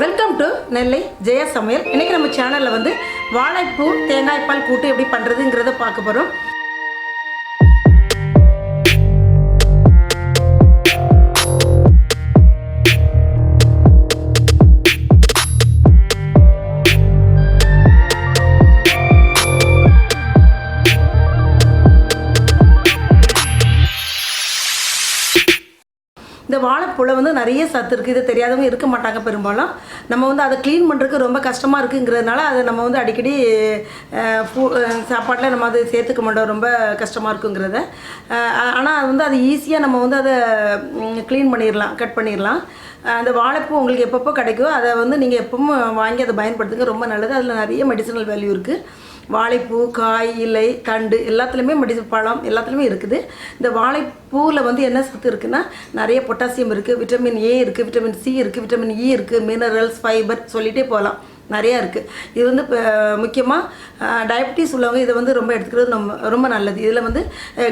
Welcome to நெல்லை ஜெயா சமையல். இன்றைக்கி நம்ம சேனலில் வந்து வாழைப்பூ தேங்காய் பால் கூட்டு எப்படி பண்ணுறதுங்கிறத பார்க்க போகிறோம். இந்த வாழைப்பூவில் வந்து நிறைய சத்து இருக்குது. இது தெரியாதவங்க இருக்க மாட்டாங்க. பெரும்பாலும் நம்ம வந்து அதை க்ளீன் பண்ணுறதுக்கு ரொம்ப கஷ்டமாக இருக்குங்கிறதுனால அதை நம்ம வந்து அடிக்கடி சாப்பாட்டில் நம்ம அதை சேர்த்துக்க மாட்டோம், ரொம்ப கஷ்டமாக இருக்குங்கிறத. ஆனால் வந்து அது ஈஸியாக நம்ம வந்து அதை க்ளீன் பண்ணிடலாம், கட் பண்ணிடலாம். அந்த வாழைப்பூ உங்களுக்கு எப்பப்போ கிடைக்கும் அதை வந்து நீங்கள் எப்பவும் வாங்கி அதை பயன்படுத்துங்க, ரொம்ப நல்லது. அதில் நிறைய மெடிசனல் வேல்யூ இருக்குது. வாழைப்பூ, காய், இலை, தண்டு எல்லாத்துலேயுமே பழம் எல்லாத்துலேயுமே இருக்குது. இந்த வாழைப்பூவில் வந்து என்ன சத்து இருக்குன்னா நிறைய பொட்டாசியம் இருக்குது, விட்டமின் ஏ இருக்குது, விட்டமின் சி இருக்குது, விட்டமின் இ இருக்குது, மினரல்ஸ், ஃபைபர் சொல்லிகிட்டே போகலாம், நிறையா இருக்குது. இது வந்து முக்கியமாக டயபிட்டிஸ் உள்ளவங்க இதை வந்து ரொம்ப எடுத்துக்கிறது ரொம்ப நல்லது. இதில் வந்து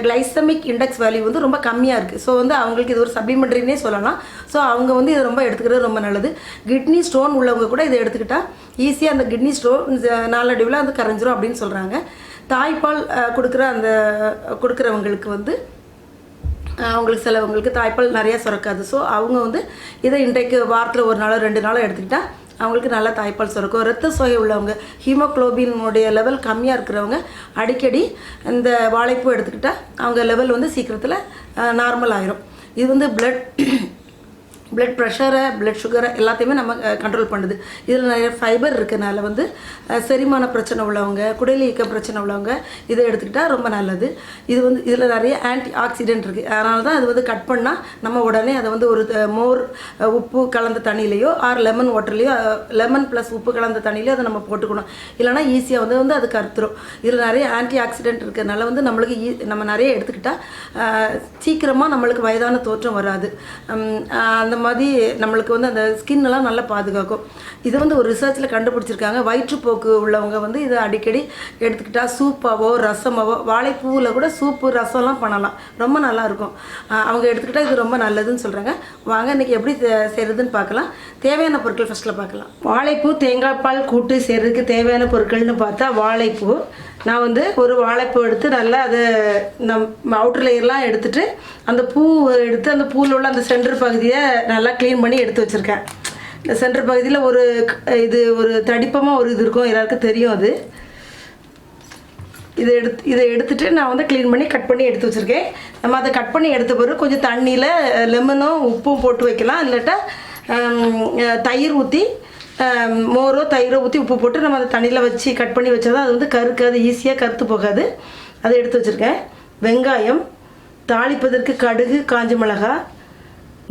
கிளைசமிக் இண்டெக்ஸ் வேல்யூ வந்து ரொம்ப கம்மியாக இருக்குது. ஸோ வந்து அவங்களுக்கு இது ஒரு சப்ளிமெண்ட்ரினே சொல்லலாம். ஸோ அவங்க வந்து இதை ரொம்ப எடுத்துக்கிறது ரொம்ப நல்லது. கிட்னி ஸ்டோன் உள்ளவங்க கூட இதை எடுத்துக்கிட்டால் ஈஸியாக அந்த கிட்னி ஸ்டோன் நாளடைவில் வந்து கரைஞ்சிரும் அப்படின்னு சொல்கிறாங்க. தாய்ப்பால் கொடுக்குறவங்களுக்கு வந்து அவங்களுக்கு சிலவங்களுக்கு தாய்ப்பால் நிறையா சுரக்காது. ஸோ அவங்க வந்து இதை இன்றைக்கு வாரத்தில் ஒரு நாளோ 2 நாளோ எடுத்துக்கிட்டால் அவங்களுக்கு நல்லா தாய்ப்பால் சுரக்கும். இரத்த சோகை உள்ளவங்க, ஹீமோக்ளோபினுடைய லெவல் கம்மியாக இருக்கிறவங்க அடிக்கடி இந்த வாழைப்பூ எடுத்துக்கிட்டால் அவங்க லெவல் வந்து சீக்கிரத்தில் நார்மல் ஆகிரும். இது வந்து பிளட் ப்ரெஷரை, பிளட் சுகரை எல்லாத்தையுமே நம்ம கண்ட்ரோல் பண்ணுது. இதில் நிறைய ஃபைபர் இருக்கிறனால வந்து செரிமான பிரச்சனை உள்ளவங்க, குடல் இயக்க பிரச்சனை உள்ளவங்க இதை எடுத்துக்கிட்டால் ரொம்ப நல்லது. இது வந்து இதில் நிறைய ஆன்டி ஆக்சிடென்ட் இருக்குது. அதனால தான் அது வந்து கட் பண்ணால் நம்ம உடனே அதை வந்து ஒரு மோர் உப்பு கலந்த தண்ணியிலையோ ஆர் லெமன் வாட்டர்லேயோ, லெமன் ப்ளஸ் உப்பு கலந்த தண்ணியிலையோ அதை நம்ம போட்டுக்கணும். இல்லைனா ஈஸியாக வந்து அது கருத்துரும். இதில் நிறைய ஆன்டி ஆக்சிடென்ட் இருக்கிறதுனால வந்து நம்மளுக்கு நம்ம நிறைய எடுத்துக்கிட்டால் சீக்கிரமாக நம்மளுக்கு வயதான தோற்றம் வராது. அந்த மாதிரி நம்மளுக்கு வந்து அந்த ஸ்கின்னெல்லாம் நல்லா பாதுகாக்கும். இது வந்து ஒரு ரிசர்ச்சில் கண்டுபிடிச்சிருக்காங்க. வயிற்றுப்போக்கு உள்ளவங்க வந்து இதை அடிக்கடி எடுத்துக்கிட்டால் சூப்பாவோ ரசமாவோ, வாழைப்பூவில் கூட சூப்பு ரசம்லாம் பண்ணலாம், ரொம்ப நல்லாயிருக்கும். அவங்க எடுத்துக்கிட்டால் இது ரொம்ப நல்லதுன்னு சொல்கிறாங்க. வாங்க இன்றைக்கி எப்படி செய்கிறதுன்னு பார்க்கலாம். தேவையான பொருட்கள் ஃபஸ்ட்டில் பார்க்கலாம். வாழைப்பூ தேங்காய் பால் கூட்டு செய்கிறதுக்கு தேவையான பொருட்கள்னு பார்த்தா வாழைப்பூ. நான் வந்து ஒரு வாழைப்பூ எடுத்து நல்லா அதை அவுட்டர் லேயர்லாம் எடுத்துகிட்டு அந்த பூ எடுத்து அந்த பூவில் உள்ள அந்த சென்டர் பகுதியை நல்லா க்ளீன் பண்ணி எடுத்து வச்சுருக்கேன். இந்த சென்டர் பகுதியில் ஒரு தடிப்பமாக ஒரு இது இருக்கும், எல்லாருக்கும் தெரியும் அது. இதை எடுத்துகிட்டு நான் வந்து க்ளீன் பண்ணி கட் பண்ணி எடுத்து வச்சுருக்கேன். நம்ம அதை கட் பண்ணி எடுத்த பிறகு கொஞ்சம் தண்ணியில் லெமனும் உப்பும் போட்டு வைக்கலாம். இல்லாட்டா தயிர் ஊற்றி, மோரோ தயிரோ ஊற்றி உப்பு போட்டு நம்ம அதை தண்ணியில் வச்சு கட் பண்ணி வச்சா தான் அது வந்து கருக்காது, ஈஸியாக கருத்து போகாது. அதை எடுத்து வச்சுருக்கேன். வெங்காயம், தாளிப்பதற்கு கடுகு, காஞ்ச மிளகாய்,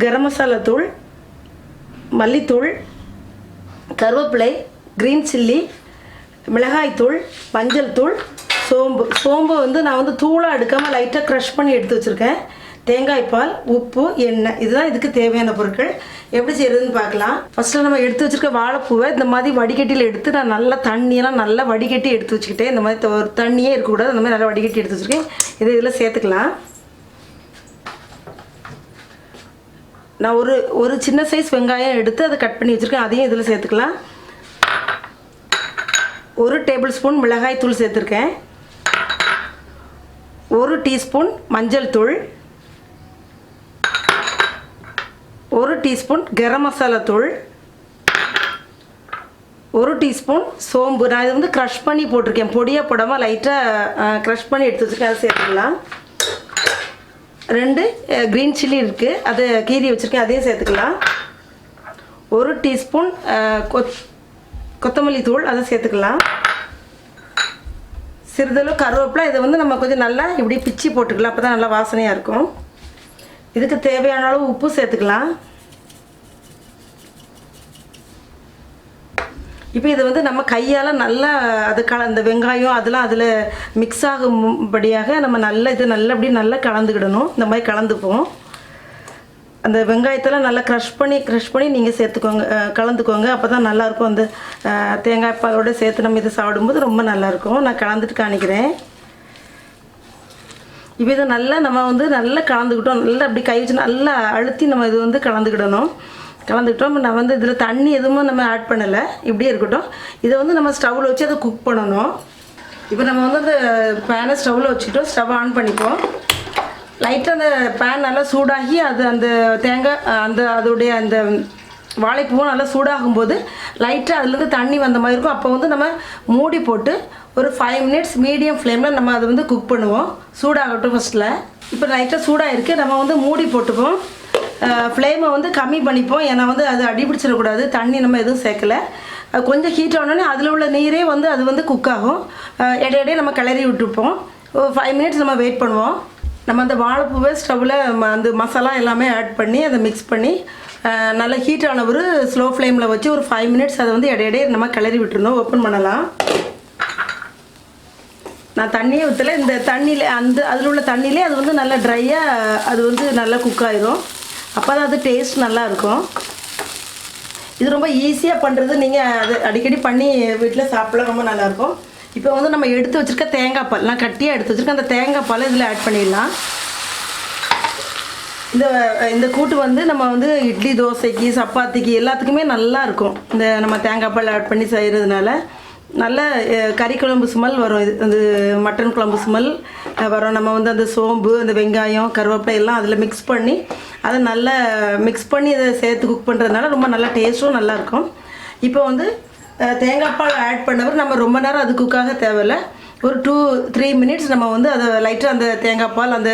கரம் மசாலா தூள், மல்லித்தூள், கருவேப்பிலை, க்ரீன் சில்லி, மிளகாய்த்தூள், மஞ்சள் தூள், சோம்பு வந்து நான் வந்து தூளாக எடுக்காமல் லைட்டாக க்ரஷ் பண்ணி எடுத்து வச்சுருக்கேன். தேங்காய் பால், உப்பு, எண்ணெய், இதுதான் இதுக்கு தேவையான பொருட்கள். எப்படி செய்கிறதுன்னு பார்க்கலாம். ஃபஸ்ட்டில் நம்ம எடுத்து வச்சுருக்க வாழைப்பூவை இந்த மாதிரி வடிகட்டியில் எடுத்து நான் நல்லா தண்ணியெல்லாம் நல்லா வடிகட்டி எடுத்து வச்சுக்கிட்டேன். இந்த மாதிரி ஒரு தண்ணியே இருக்கக்கூடாது, அந்த மாதிரி நல்லா வடிகட்டி எடுத்து வச்சுருக்கேன். இதில் சேர்த்துக்கலாம். நான் ஒரு சின்ன சைஸ் வெங்காயம் எடுத்து அதை கட் பண்ணி வச்சுருக்கேன், அதையும் இதில் சேர்த்துக்கலாம். 1 டேபிள் ஸ்பூன் மிளகாய் தூள் சேர்த்துருக்கேன். 1 டீஸ்பூன் மஞ்சள் தூள், 1 டீஸ்பூன் கரம் மசாலா தூள், 1 டீஸ்பூன் சோம்பு. நான் இது வந்து க்ரஷ் பண்ணி போட்டிருக்கேன், பொடியாக போடாமல் லைட்டாக க்ரஷ் பண்ணி எடுத்து வச்சுருக்கேன், அதை சேர்த்துக்கலாம். 2 க்ரீன் சில்லி இருக்குது, அதை கீறி வச்சுருக்கேன், அதையும் சேர்த்துக்கலாம். 1 டீஸ்பூன் கொத்தமல்லி தூள், அதை சேர்த்துக்கலாம். சிறிதளவு கருவேப்பிலை, இதை வந்து நம்ம கொஞ்சம் நல்லா இப்படி பிச்சு போட்டுக்கலாம், அப்போ தான் நல்லா வாசனையாக இருக்கும். இதுக்கு தேவையான அளவு உப்பு சேர்த்துக்கலாம். இப்போ இதை வந்து நம்ம கையால் நல்லா அந்த வெங்காயம் அதெல்லாம் அதில் மிக்ஸ் ஆகும்படியாக நம்ம அப்படி நல்லா கலந்துக்கிடணும். இந்த மாதிரி கலந்துப்போம். அந்த வெங்காயத்தெல்லாம் நல்லா க்ரஷ் பண்ணி நீங்கள் கலந்துக்கோங்க. அப்போ தான் நல்லாயிருக்கும். அந்த தேங்காய் பாலோடு சேர்த்து நம்ம இதை சாப்பிடும்போது ரொம்ப நல்லாயிருக்கும். நான் கலந்துட்டு காணிக்கிறேன். இப்போ இதை நல்லா நம்ம வந்து நல்லா கலந்துக்கிட்டோம். நல்லா அப்படி கை வச்சு நல்லா அழுத்தி நம்ம இது வந்து கலந்துக்கிடணும். கலந்துக்கிட்டோம். நான் வந்து இதில் தண்ணி எதுவும் நம்ம ஆட் பண்ணலை, இப்படியே இருக்கட்டும். இதை வந்து நம்ம ஸ்டவ்வில் வச்சு அதை குக் பண்ணணும். இப்போ நம்ம வந்து அந்த பேனை ஸ்டவ்வில் வச்சுட்டோம். ஸ்டவ் ஆன் பண்ணிப்போம். லைட்டாக அந்த பேன் நல்லா சூடாகி அது அந்த தேங்காய் அதோடைய அந்த வாழைப்பூவும் நல்லா சூடாகும்போது லைட்டாக அதுலேருந்து தண்ணி வந்த மாதிரி இருக்கும். அப்போ வந்து நம்ம மூடி போட்டு ஒரு 5 மினிட்ஸ் மீடியம் ஃப்ளேமில் நம்ம அதை வந்து குக் பண்ணுவோம். சூடாகட்டும் ஃபஸ்ட்டில். இப்போ லைட்டாக சூடாக இருக்குது. நம்ம வந்து மூடி போட்டுப்போம். ஃப்ளேமை வந்து கம்மி பண்ணிப்போம். ஏன்னா வந்து அது அடிபிடிச்சிடக்கூடாது. தண்ணி நம்ம எதுவும் சேர்க்கலை. அது கொஞ்சம் ஹீட் ஆனோடனே அதில் உள்ள நீரே வந்து அது வந்து குக் ஆகும். இடையிடையே நம்ம கிளறி விட்டுருப்போம். ஒரு 5 மினிட்ஸ் நம்ம வெயிட் பண்ணுவோம். நம்ம அந்த வாழைப்பூவை ஸ்டவ்வில் அந்த மசாலா எல்லாமே ஆட் பண்ணி அதை மிக்ஸ் பண்ணி நல்லா ஹீட் ஆன ஒரு ஸ்லோ ஃப்ளேமில் வச்சு ஒரு 5 மினிட்ஸ் அதை வந்து இடையிடையே நம்ம கிளறி விட்டுருந்தோம். ஓப்பன் பண்ணலாம். நான் தண்ணியே ஊற்றலை. இந்த தண்ணியில் அதில் உள்ள தண்ணியிலே அது வந்து நல்லா ட்ரையாக அது வந்து நல்லா குக் ஆயிரும். அப்போ தான் அது டேஸ்ட் நல்லாயிருக்கும். இது ரொம்ப ஈஸியாக பண்ணுறது. நீங்கள் அது அடிக்கடி பண்ணி வீட்டில் சாப்பிடலாம், ரொம்ப நல்லாயிருக்கும். இப்போ வந்து நம்ம எடுத்து வச்சுருக்க தேங்காய் பால், நான் கட்டியாக எடுத்து வச்சுருக்கேன். அந்த தேங்காய் பால் இதில் ஆட் பண்ணிடலாம். இந்த கூட்டு வந்து நம்ம வந்து இட்லி, தோசைக்கு, சப்பாத்திக்கு எல்லாத்துக்குமே நல்லா இருக்கும். இந்த நம்ம தேங்காய் பால் ஆட் பண்ணி செய்கிறதுனால நல்ல கறி குழம்பு ஸ்மெல் வரும். இது மட்டன் குழம்பு ஸ்மெல் வரும். நம்ம வந்து அந்த சோம்பு, அந்த வெங்காயம், கருவேப்பிலை எல்லாம் அதில் மிக்ஸ் பண்ணி அதை நல்லா மிக்ஸ் பண்ணி அதை சேர்த்து குக் பண்ணுறதுனால ரொம்ப நல்லா டேஸ்ட்டும் நல்லாயிருக்கும். இப்போ வந்து தேங்காய் பால் ஆட் பண்ணவர் நம்ம ரொம்ப நேரம் அது குக்காக தேவையில்லை. ஒரு 2-3 மினிட்ஸ் நம்ம வந்து அதை லைட்டாக அந்த தேங்காய் பால் அந்த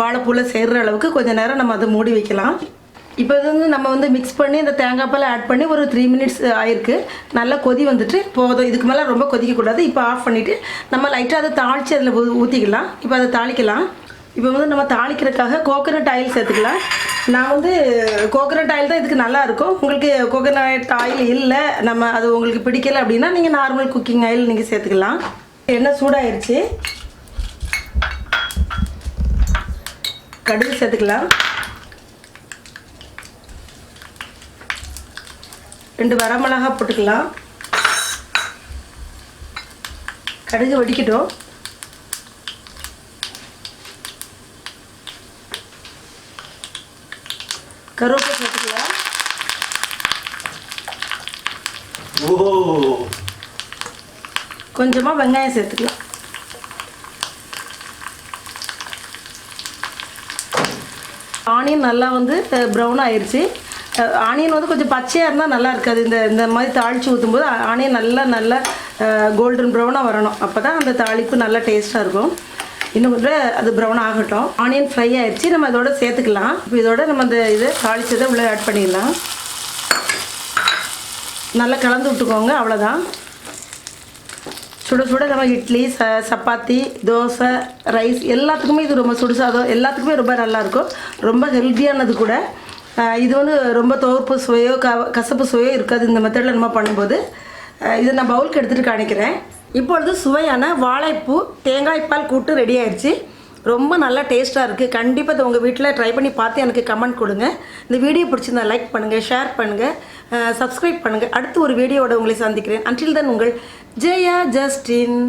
வாழைப்பூவில் சேர்கிற அளவுக்கு கொஞ்சம் நேரம் நம்ம அதை மூடி வைக்கலாம். இப்போ இது வந்து நம்ம வந்து மிக்ஸ் பண்ணி இந்த தேங்காய் பால் ஆட் பண்ணி ஒரு 3 மினிட்ஸ் ஆயிருக்கு. நல்லா கொதி வந்துட்டு போதும். இதுக்கு மேலே ரொம்ப கொதிக்கக்கூடாது. இப்போ ஆஃப் பண்ணிவிட்டு நம்ம லைட்டாக அதை தாளித்து அதில் ஊற்றிக்கலாம். இப்போ அதை தாளிக்கலாம். இப்போ வந்து நம்ம தாளிக்கிறதுக்காக கோகோனட் ஆயில் சேர்த்துக்கலாம். நான் வந்து கோகோனட் ஆயில் தான் இதுக்கு நல்லாயிருக்கும். உங்களுக்கு கோகோனட் ஆயில் இல்லை, நம்ம அது உங்களுக்கு பிடிக்கலை அப்படின்னா நீங்கள் நார்மல் குக்கிங் ஆயில் நீங்கள் சேர்த்துக்கலாம். எண்ணெய் சூடாயிருச்சு. கடுகு சேர்த்துக்கலாம். 2 வரமிளகா போட்டுக்கலாம். கடுகு வெடிக்கட்டும். கருவேப்பிலை சேர்த்துக்கலாம். கொஞ்சமாக வெங்காயம் சேர்த்துக்கலாம். ஆனியன் நல்லா வந்து ப்ரௌன் ஆயிடுச்சு. ஆனியன் வந்து கொஞ்சம் பச்சையாக இருந்தால் நல்லா இருக்காது. இந்த மாதிரி தாளித்து ஊற்றும்போது ஆனியன் நல்லா கோல்டன் ப்ரௌனாக வரணும். அப்போ தான் அந்த தாளிப்பு நல்லா டேஸ்ட்டாக இருக்கும். இன்னும் கொஞ்சம் அது ப்ரௌன் ஆகட்டும். ஆனியன் ஃப்ரை ஆயிடுச்சு. நம்ம இதோட சேர்த்துக்கலாம். இப்போ இதோட நம்ம இந்த இதை தாளிச்சதை உள்ளே ஆட் பண்ணிடலாம். நல்லா கலந்து விட்டுக்கோங்க. அவ்வளோதான். சுட சுட நம்ம இட்லி, சப்பாத்தி, தோசை, ரைஸ் எல்லாத்துக்குமே இது ரொம்ப சுடுசாதம் எல்லாத்துக்குமே ரொம்ப நல்லாயிருக்கும். ரொம்ப ஹெல்த்தியானது கூட. இது வந்து ரொம்ப துவர்ப்பு சுவையோ கசப்பு சுவையோ இருக்காது இந்த மெத்தடில் நம்ம பண்ணும்போது. இதை நான் பவுலுக்கு எடுத்துகிட்டு காணிக்கிறேன். இப்பொழுது சுவையான வாழைப்பூ தேங்காய் பால் கூட்டு ரெடி ஆயிடுச்சு. ரொம்ப நல்லா டேஸ்ட்டாக இருக்குது. கண்டிப்பாக இதை உங்கள் வீட்டில் ட்ரை பண்ணி பார்த்து எனக்கு கமெண்ட் கொடுங்க. இந்த வீடியோ பிடிச்சிருந்தா லைக் பண்ணுங்கள், ஷேர் பண்ணுங்கள், சப்ஸ்கிரைப் பண்ணுங்கள். அடுத்து ஒரு வீடியோவோட உங்களை சந்திக்கிறேன். அன்டில் தென் உங்கள் ஜெயா ஜஸ்டின்.